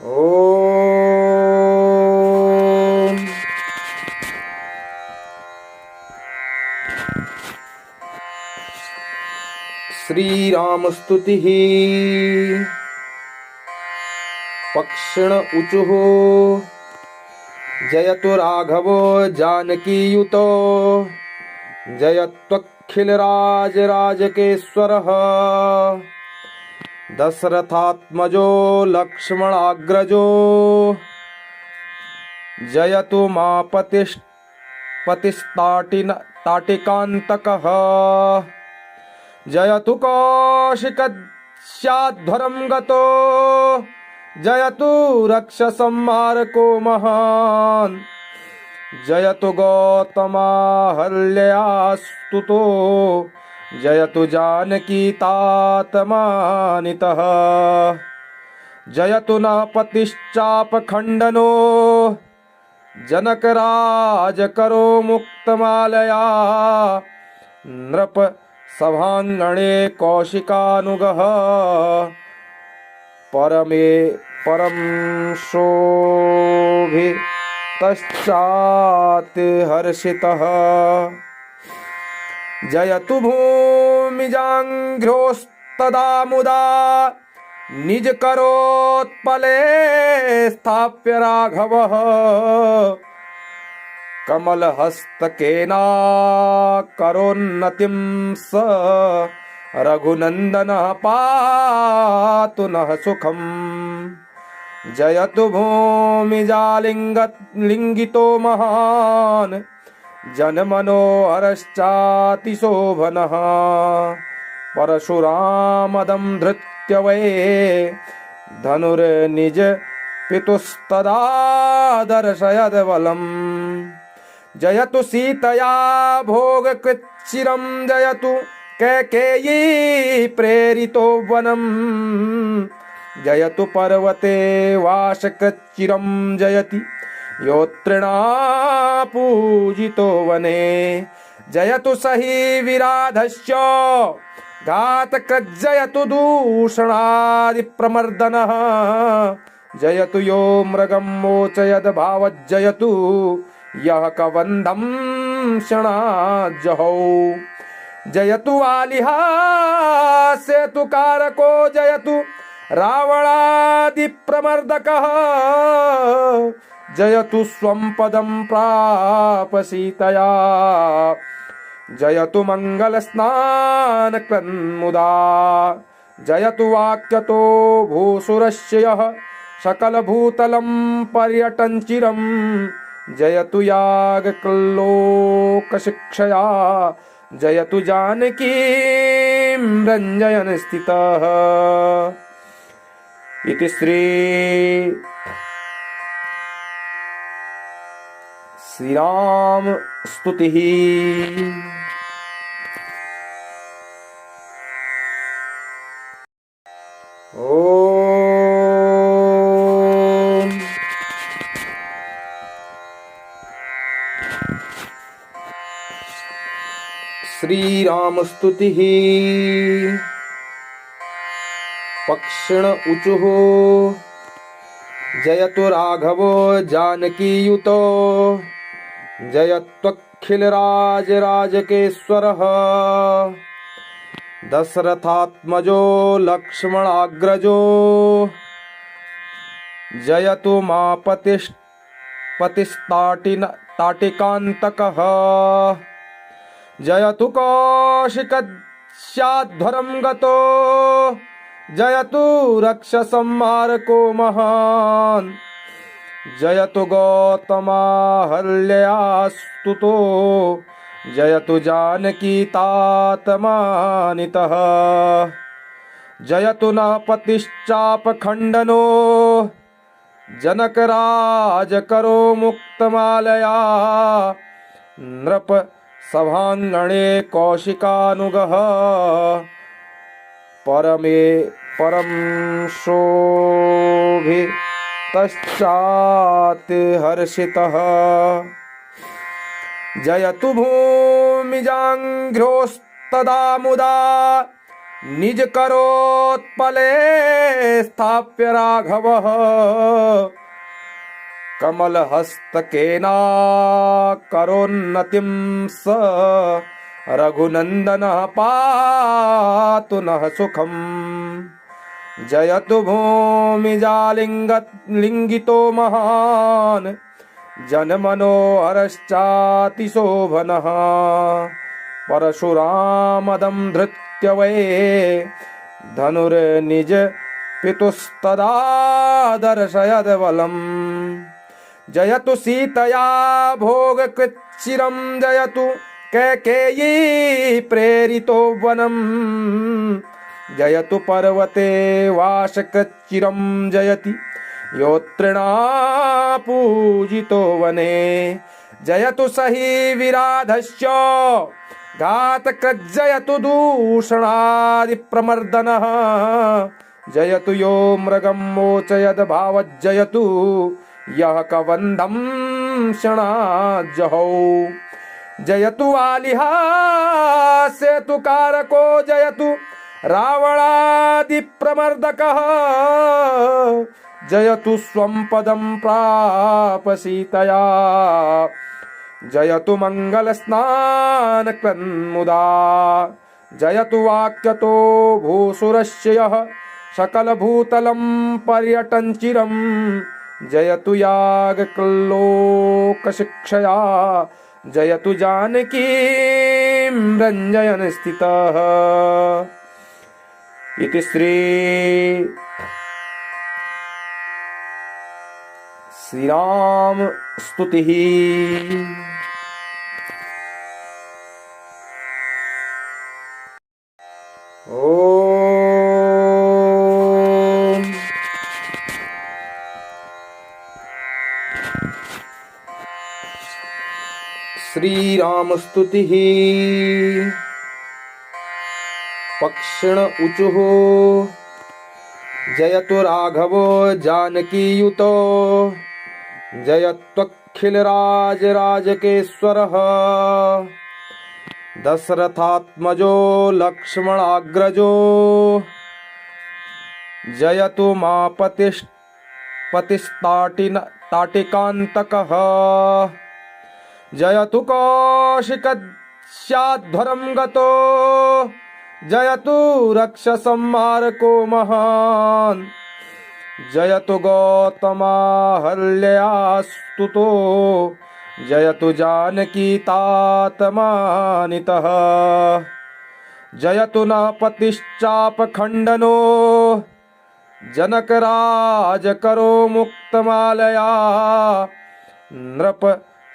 ओम श्री राम स्तुति पक्षिण उचुः जयतु राघवो जानकीयुतो जयत्वखिल राजराजकेश्वरः दशरथात्मजो लक्ष्मणाग्रजो जयतु पतिस्ताटिकान्तकः जयतु कौशिकस्याध्वरं गतो जयतु रक्षसंहारको महान् जयतु गौतमाहल्यास्तुतो जयतु जानकीतातमानितः जयतु न पतिश्चापखण्डनो जनकराजकरो मुक्तमालया नृप सभांगणे कौशिकानुगः परम शोभितश्चाते हर्षितः जयतु भूमिजाङ्घ्रोस्तदा मुदा निजकरोत्पले स्थाप्य राघवः कमलहस्तकेनाकरोन्नतिं स रघुनन्दनः पातु नः सुखम् जयतु भूमिजालिङ्गितो महान् जनमनोहरश्चातिशोभनः परशुरामदं धृत्य वै धनुर्निज पितुस्तदा दर्शयद बलम् जयतु सीतया भोगकृच्चिरं जयतु कैकेयी प्रेरितो वनम् जयतु पर्वते वासकृच्चिरं जयति योत्रिणा पूजितो वने जयतु सही विराधस्य घातकृज्जयतु दूषणादिप्रमर्दनः जयतु यो मृगं मोचयद भावज्जयतु यः कबन्धं क्षणाज्जहौ जयतु वालिहा सेतु कारको जयतु रावणादिप्रमर्दकः जयतु स्वं पदं प्राप सीतया जयतु मङ्गलस्नानकृन्मुदा जयतु वाक्यतो भूसुरस्य यः सकलभूतलं पर्यटन् चिरं जयतु यागक्लोकशिक्षया जयतु जानकीं रञ्जयन् स्थितः इति श्रीराम स्तुतिः। ओम श्री राम स्तुतिः पक्षिण उचुः जयतु राघवो जानकीयुतो जयत्वखिल राजराजकेश्वरः दशरथात्मजो लक्ष्मणाग्रजो जयतु पतिस्ताटिकान्तकः जयतु कौशिकस्याध्वरं गतो जयतु रक्षसंहारको महान् जयतु गौतमाहल्यास्तुतो जयतु जानकीतातमानितः जयतु न पतिश्चापखण्डनो जनकराजकरो मुक्तमालया नृप सभांगणे कौशिकानुगः परम शोभितश्चाते हर्षितः जयतु भूमिजाङ्घ्रोस्तदा मुदा निज करोत्पले स्थाप्य राघवः कमलहस्तकेना करोन्नतिं स रघुनन्दनः पातु नः सुखम् जयतु भूमिजालिङ्गितो महान् जनमनोहरश्चातिशोभनः परशुरामदं धृत्य वै धनुर्निज पितुस्तदा दर्शयद बलम् जयतु सीतया भोगकृच्चिरं जयतु कैकेयी प्रेरितो वनम् जयतु पर्वते वासकृच्चिरं जयति योत्रिणा पूजितो वने जयतु सही विराधस्य घातकृज्जयतु दूषणादिप्रमर्दनः जयतु यो मृगं मोचयद भावज्जयतु यः कबन्धं क्षणाज्जहौ जयतु वालिहास्यतु कारको जयतु रावणादिप्रमर्दकः जयतु स्वं पदं प्राप सीतया जयतु मङ्गलस्नानकृन्मुदा जयतु वाक्यतो भूसुरस्य यः सकलभूतलं पर्यटन् चिरं जयतु यागक्लोकशिक्षया जयतु जानकीं रञ्जयन् स्थितः। इति श्रीराम स्तुतिः। ओम श्रीराम स्तुतिः। पक्षिण ऊचुः जयतु राघवो जानकीयुतो जयत्वखिलराजराजकेश्वरः दशरथात्मजो लक्ष्मणाग्रजो जयतु मापतिस्ताटिकान्तकः जयतु कौशिकस्याध्वरं गतो जयतु रक्षसंहारको महान् जयतु गौतमाहल्यास्तुतो जयतु जानकीतातमानितः जयतु नपतिश्चापखण्डनो जनकराजकरो मुक्तमालया नृप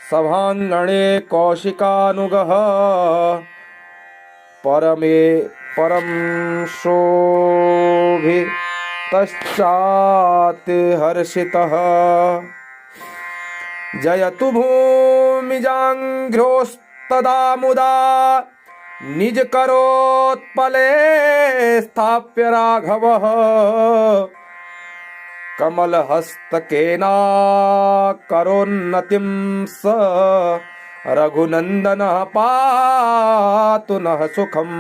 सभाङ्गणे कौशिकानुगः परं शोभितश्चात् हर्षितः जयतु भूमिजाङ्घ्रोस्तदा मुदा निजकरोत्पले स्थाप्य राघवः कमलहस्तकेना करोन्नतिं स रघुनन्दनः पातु नः सुखम्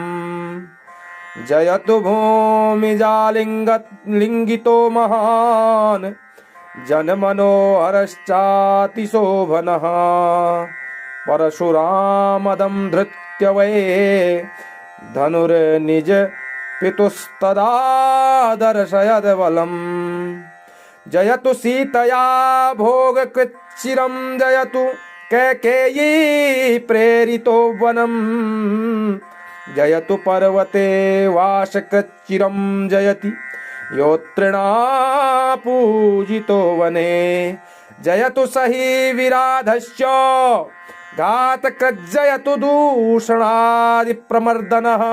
जयतु भूमिजालिङ्गितो महान् जनमनोहरश्चातिशोभनः परशुरामदं धृत्य वै धनुर्निज पितुस्तदा दर्शयद बलम् जयतु सीतया भोगकृच्चिरं जयतु कैकेयी प्रेरितो वनम् जयतु पर्वते वासकृच्चिरं जयति योत्रिणा पूजितो वने जयतु सही विराधस्य घातकृज्जयतु दूषणादिप्रमर्दनः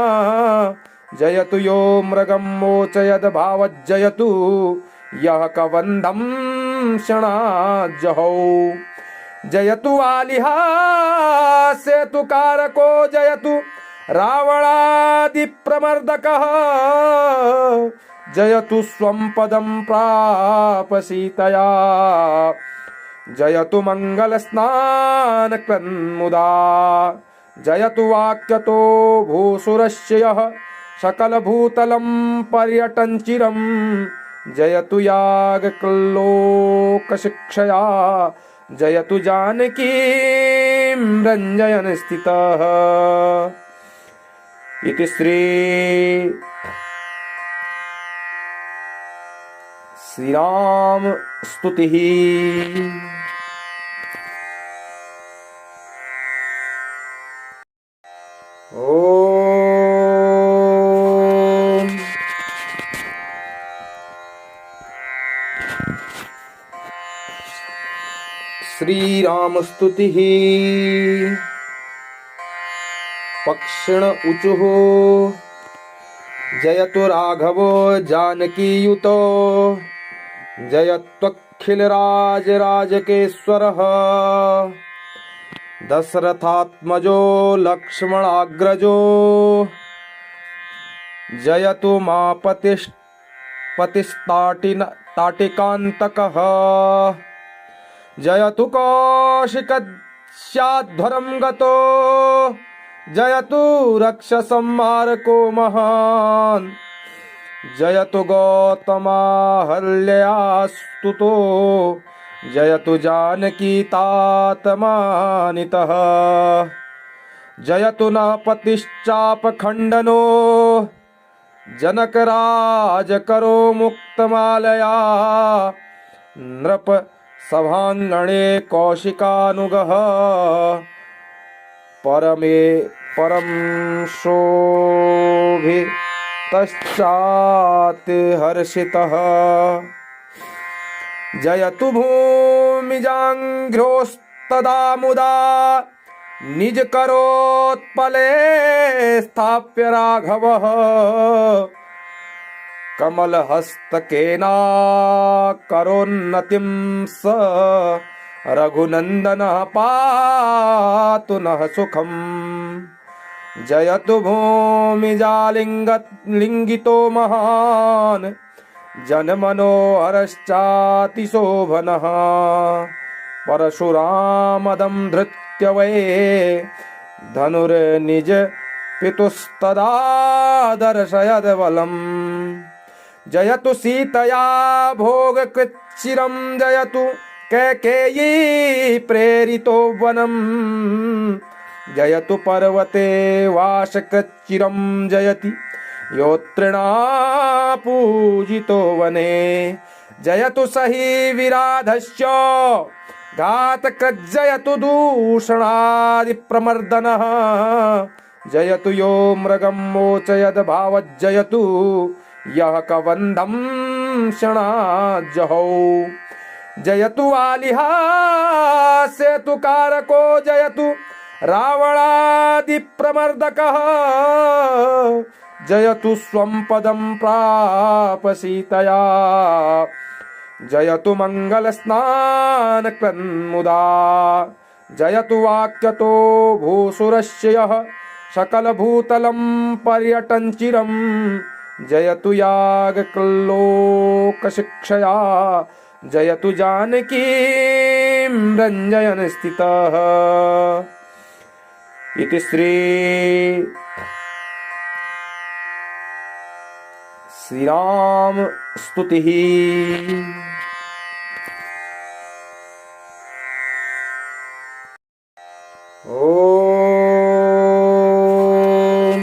जयतु यो मृगं मोचयद भावज्जयतु यः कबन्धं क्षणाज्जहौ जयतु वालिहास्यतु कारको जयतु रावणादिप्रमर्दकः जयतु स्वं पदं प्राप सीतया जयतु मङ्गलस्नानकृन्मुदा जयतु वाक्यतो भूसुरस्य यः सकलभूतलं पर्यटन् चिरं जयतु यागक्लोकशिक्षया जयतु जानकीं रञ्जयन् स्थितः। इति श्रीराम स्तुतिः। ओम श्रीराम स्तुतिः। पक्षिण ऊचुः जयतु राघवो जानकीयुतो जयत्वखिलराजराजकेश्वरः दशरथात्मजो लक्ष्मणाग्रजो जयतु मापतिस्ताटिकान्तकः जयतु कौशिकस्याध्वरं गतो जयतु रक्षसंहारको महान् जयतु गौतमाहल्यास्तुतो जयतु जानकीतातमानितः जयतु न पतिश्चापखण्डनो जनकराजकरो मुक्तमालया नृप सभाङ्गणे कौशिकानुगः परं शोभितश्चाति हर्षितः जयतु भूमिजाङ्घ्रोस्तदा मुदा निजकरोत्पले स्थाप्य राघवः कमलहस्तकेनाकरोन्नतिं स रघुनन्दनः पातु नः सुखम् जयतु भूमिजालिङ्गितो महान् जनमनोहरश्चातिशोभनः परशुरामदं धृत्य वै धनुर्निज पितुस्तदा दर्शयद बलम् जयतु सीतया भोगकृच्चिरं जयतु कैकेयी प्रेरितो वनम् जयतु पर्वते वासकृच्चिरं जयति योत्रिणा पूजितो वने जयतु सही विराधस्य घातकृज्जयतु दूषणादिप्रमर्दनः जयतु यो मृगं मोचयद भावज्जयतु यः कबन्धं क्षणाज्जहौ जयतु वालिहास्यतु कारको जयतु रावणादिप्रमर्दकः जयतु स्वं पदं प्राप सीतया जयतु मङ्गलस्नानकृन्मुदा जयतु वाक्यतो भूसुरस्य यः सकलभूतलं पर्यटन् चिरं जयतु यागक्लोकशिक्षया जयतु जानकीं रञ्जयन् स्थितः। इति श्रीराम स्तुतिः। ओम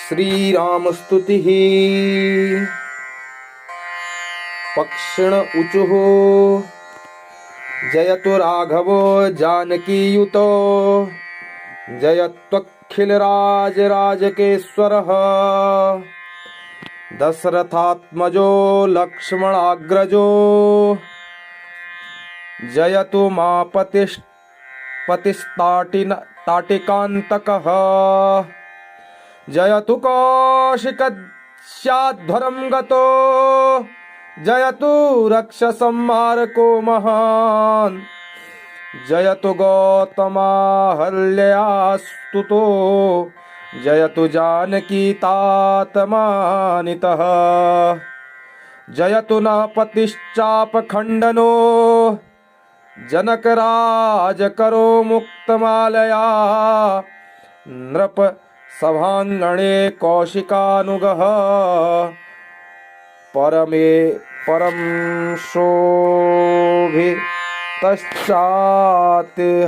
श्रीराम स्तुतिः। पक्षिण ऊचुः जयतु राघवो जानकीयुतो जयत्वखिलराजराजकेश्वरः दशरथात्मजो लक्ष्मणाग्रजो जयतु मापतिस्ताटिकान्तकः जयतु कौशिकस्याध्वरं गतो जयतु रक्षसंहारको महान् जयतु गौतमाहल्यास्तुतो जयतु जानकीतातमानितः जयतु न पतिश्चापखण्डनो जनकराज करो मुक्तमालया नृप सभांगणे कौशिकानुगः परमे परम शोभितश्चाति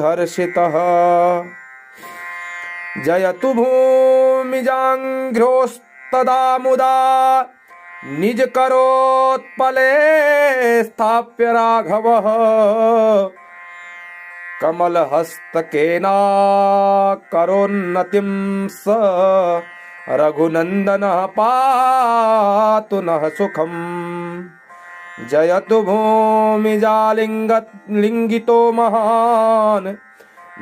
हर्षितः जयतु भूमिजाङ्घ्रोस्तदा मुदा निज करोत्पले स्थाप्य राघवः कमलहस्तकेना करोन्नतिं स रघुनन्दनः पातु नः सुखम् जयतु भूमिजालिङ्गितो महान्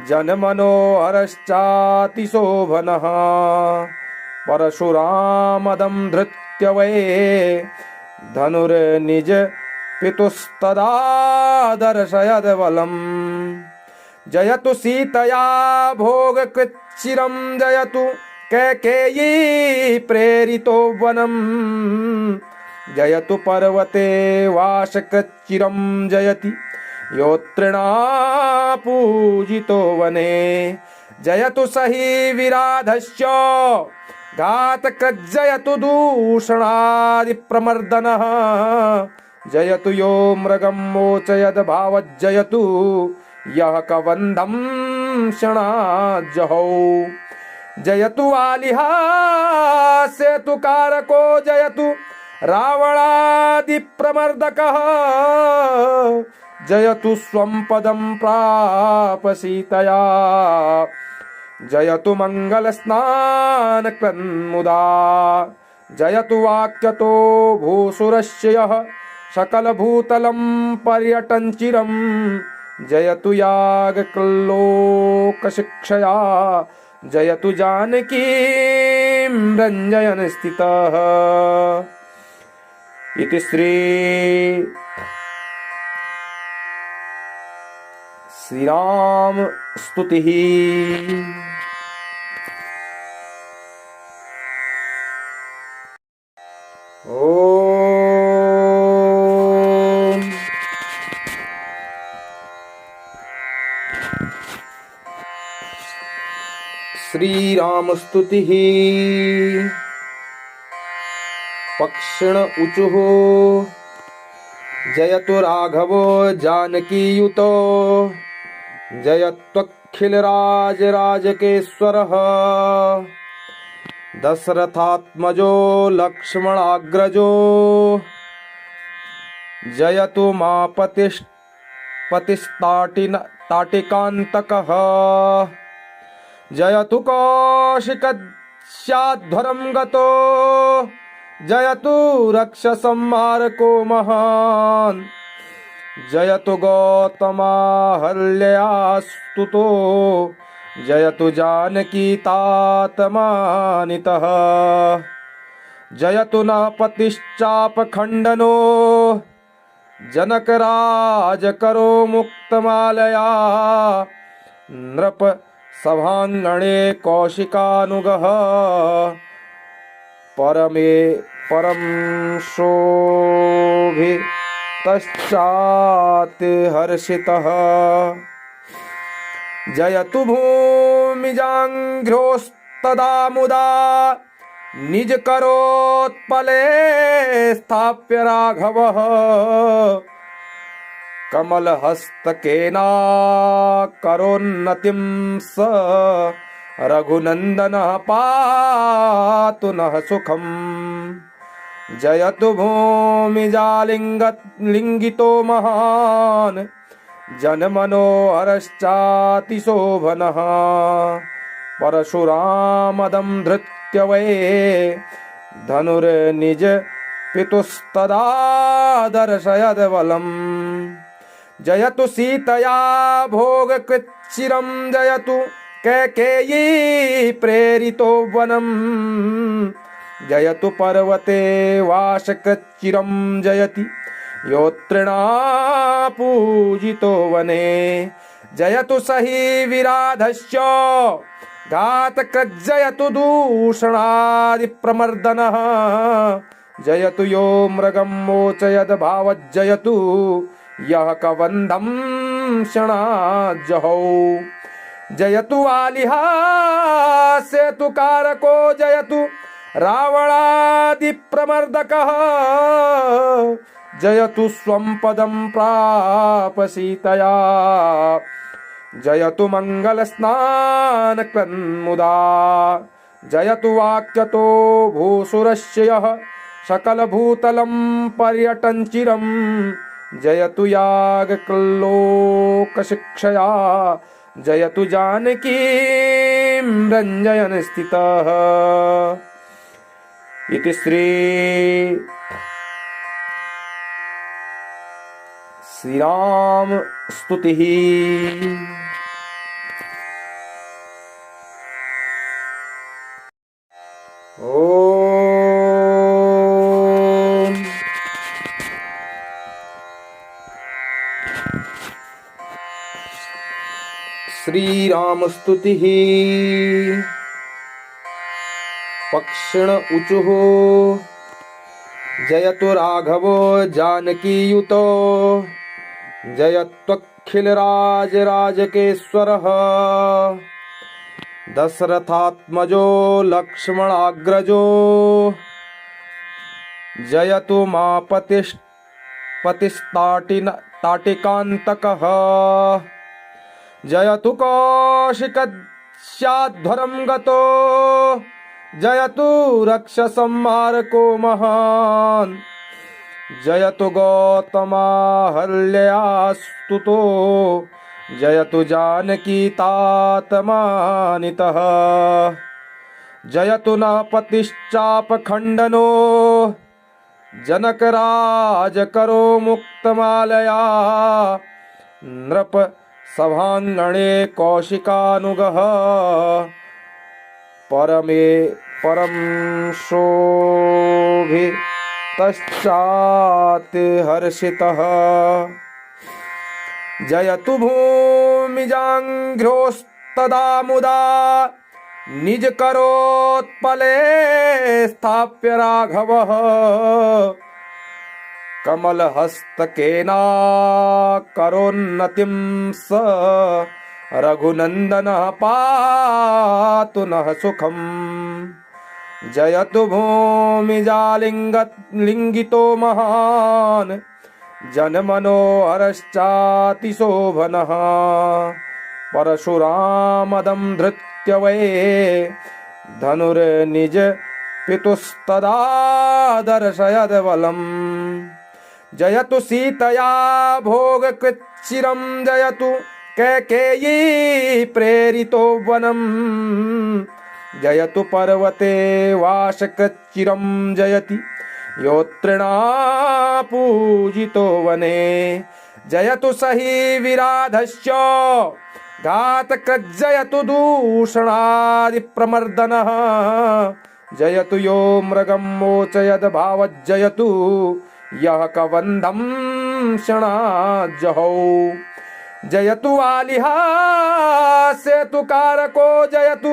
जनमनोहरश्चातिशोभनः परशुरामदं धृत्य वै धनुर्निज पितुस्तदा दर्शयद बलम् जयतु सीतया भोगकृच्चिरं जयतु कैकेयी प्रेरितो वनम् जयतु पर्वते वासकृच्चिरं जयति योत्रिणा पूजितो वने जयतु सही विराधस्य घातकृज्जयतु दूषणादिप्रमर्दनः जयतु यो मृगं मोचयद भावज्जयतु यः कबन्धं क्षणाज्जहौ जयतु वालिहा सेतुकारको जयतु रावणादिप्रमर्दकः जयतु स्वं पदं प्राप सीतया जयतु मङ्गलस्नानकृन्मुदा जयतु वाक्यतो भूसुरस्य यः सकलभूतलं पर्यटन् चिरं जयतु यागक्लोकशिक्षया जयतु जानकीं रञ्जयन् स्थितः इति श्रीराम स्तुतिः। ओम श्रीराम स्तुतिः। पक्षिण ऊचुः जयतु राघवो जानकीयुतो जयत्वखिलराजराजकेश्वरः दशरथात्मजो लक्ष्मणाग्रजो जयतु मापतिस्ताटिकान्तकः जयतु कौशिकस्याध्वरं गतो जयतु रक्षसंहारको महान् जयतु गौतमाहल्यास्तुतो जयतु जानकीतातमानितः जयतु नपतिश्चापखण्डनो जनकराजकरो मुक्तमालया नृप सभांगणे कौशिकानुगः परमे परम शोभितश्चाति हर्षितः जयतु भूमिजाङ्घ्रोस्तदा मुदा निज करोत्पले स्थाप्य राघवः कमलहस्तकेना करोन्नतिं स रघुनन्दनः पातु नः सुखम् जयतु भूमिजालिङ्गितो महान् जनमनोहरश्चातिशोभनः परशुरामदं धृत्य वै धनुर्निज पितुस्तदा दर्शयद बलम् जयतु सीतया भोगकृच्चिरं जयतु कैकेयी प्रेरितो वनम् जयतु पर्वते वासकृच्चिरं जयति योत्रिणा पूजितो वने जयतु सही विराधस्य घातकृज्जयतु दूषणादिप्रमर्दनः जयतु यो मृगं मोचयद भावज्जयतु यः कबन्धं क्षणाज्जहौ जयतु वालिहा सेतुकारको जयतु रावणादिप्रमर्दकः जयतु स्वं पदं प्राप सीतया जयतु मङ्गलस्नानकृन्मुदा जयतु वाक्यतो भूसुरस्य यः सकलभूतलं पर्यटन् चिरं जयतु यागक्लोकशिक्षया जयतु जानकीं रञ्जयन् स्थितः। इति श्रीराम स्तुतिः। ओम श्रीराम स्तुतिः। पक्षिण ऊचुः जयतु राघवो जानकीयुतो जयत्वखिलराजराजकेश्वरः दशरथात्मजो लक्ष्मणाग्रजो जयतु मापतिस्ताटिकान्तकः जयतु कौशिकस्याध्वरं गतो जयतु रक्षसंहारको महान् जयतु गौतमाहल्यास्तुतो जयतु जानकीतातमानितः जयतु नपतिश्चापखण्डनो जनकराजकरो मुक्तमालया नृप सभाङ्गणे कौशिकानुगः परं शोभितश्चाति हर्षितः जयतु भूमिजाङ्घ्रोस्तदा मुदा निजकरोत्पले स्थाप्य राघवः कमलहस्तकेनाकरोन्नतिं स रघुनन्दनः पातु नः सुखम् जयतु भूमिजालिङ्गितो महान् जनमनोहरश्चातिशोभनः परशुरामदं धृत्य वै धनुर्निज पितुस्तदा दर्शयद बलम् जयतु सीतया भोगकृच्चिरं जयतु कैकेयी प्रेरितो वनम् जयतु पर्वते वासकृच्चिरं जयति योत्रिणा पूजितो वने जयतु सही विराधस्य घातकृज्जयतु दूषणादिप्रमर्दनः जयतु यो मृगं मोचयद भावज्जयतु यः कबन्धं क्षणाज्जहौ जयतु वालिहा सेतुकारको जयतु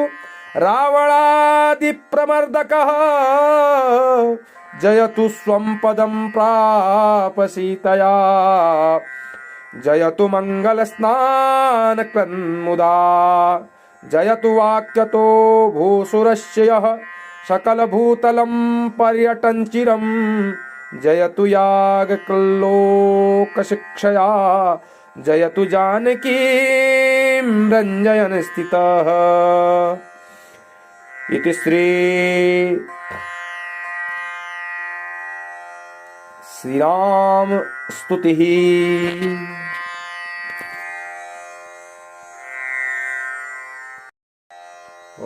रावणादिप्रमर्दकः जयतु स्वं पदं प्राप सीतया जयतु मङ्गलस्नानकृन्मुदा जयतु वाक्यतो भूसुरस्य यः सकलभूतलं पर्यटन् चिरं जयतु यागक्लोकशिक्षया जयतु जानकीं रञ्जयन् स्थितः। इति श्रीराम स्तुतिः।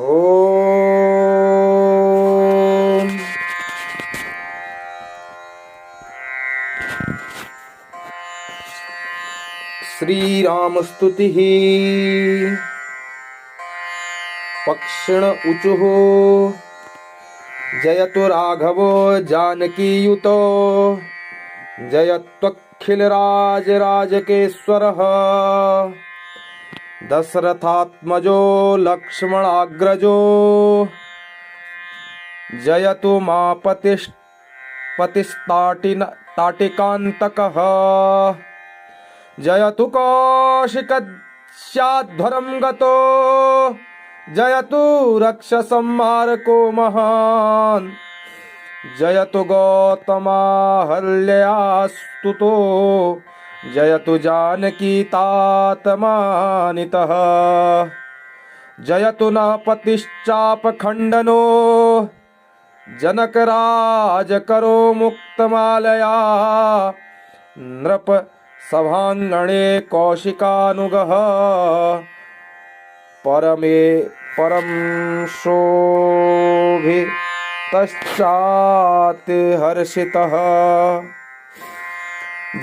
ओम श्रीराम स्तुतिः। पक्षिण ऊचुः जयतु राघवो जानकीयुतो जयत्वखिलराजराजकेश्वरः दशरथात्मजो लक्ष्मणाग्रजो जयतु मापतिस्ताटिकान्तकः जयतु कौशिकस्याध्वरं गतो जयतु रक्षसंहारको महान् जयतु गौतमाहल्यास्तुतो जयतु जानकीतातमानितः जयतु न पतिश्चापखण्डनो जनकराजकरो मुक्तमालया नृप सभाङ्गणे कौशिकानुगः परं शोभितश्चाति हर्षितः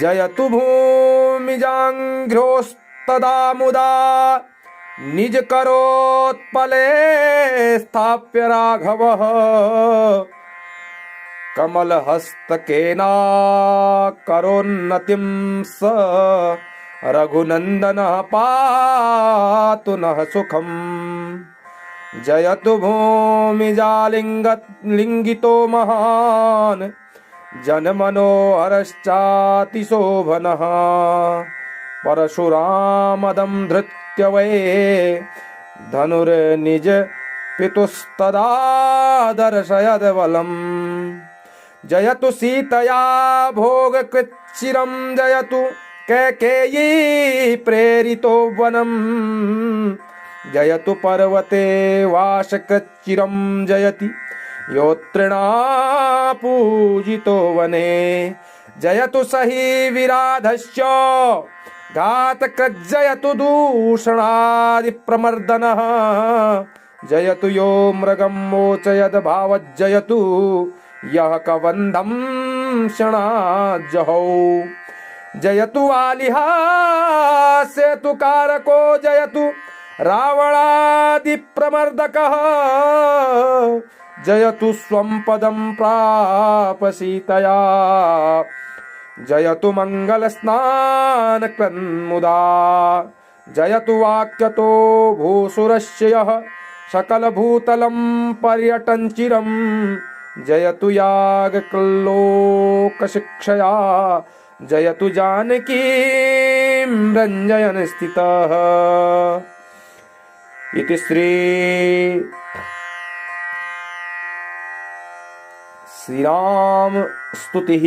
जयतु भूमिजाङ्घ्रोस्तदा मुदा निजकरोत्पले स्थाप्य राघवः कमलहस्तकेनाकरोन्नतिं स रघुनन्दनः पातु नः सुखम् जयतु भूमिजालिङ्गितो महान् जनमनोहरश्चातिशोभनः परशुरामदं धृत्य वै धनुर्निज पितुस्तदा दर्शयद बलम् जयतु सीतया भोगकृच्चिरं जयतु कैकेयी प्रेरितो वनम् जयतु पर्वते वासकृच्चिरं जयति योत्रिणा पूजितो वने जयतु सही विराधस्य घातकृज्जयतु दूषणादिप्रमर्दनः जयतु यो मृगं मोचयद भावज्जयतु यः कबन्धं क्षणाज्जहौ जयतु वालिहा सेतुकारको जयतु रावणादिप्रमर्दकः जयतु स्वं पदं प्राप सीतया जयतु मङ्गलस्नानकृन्मुदा जयतु वाक्यतो भूसुरस्य यः सकलभूतलं पर्यटन् चिरं जयतु यागक्लोकशिक्षया जयतु जानकीं रञ्जयन् स्थितः इति श्रीराम स्तुतिः।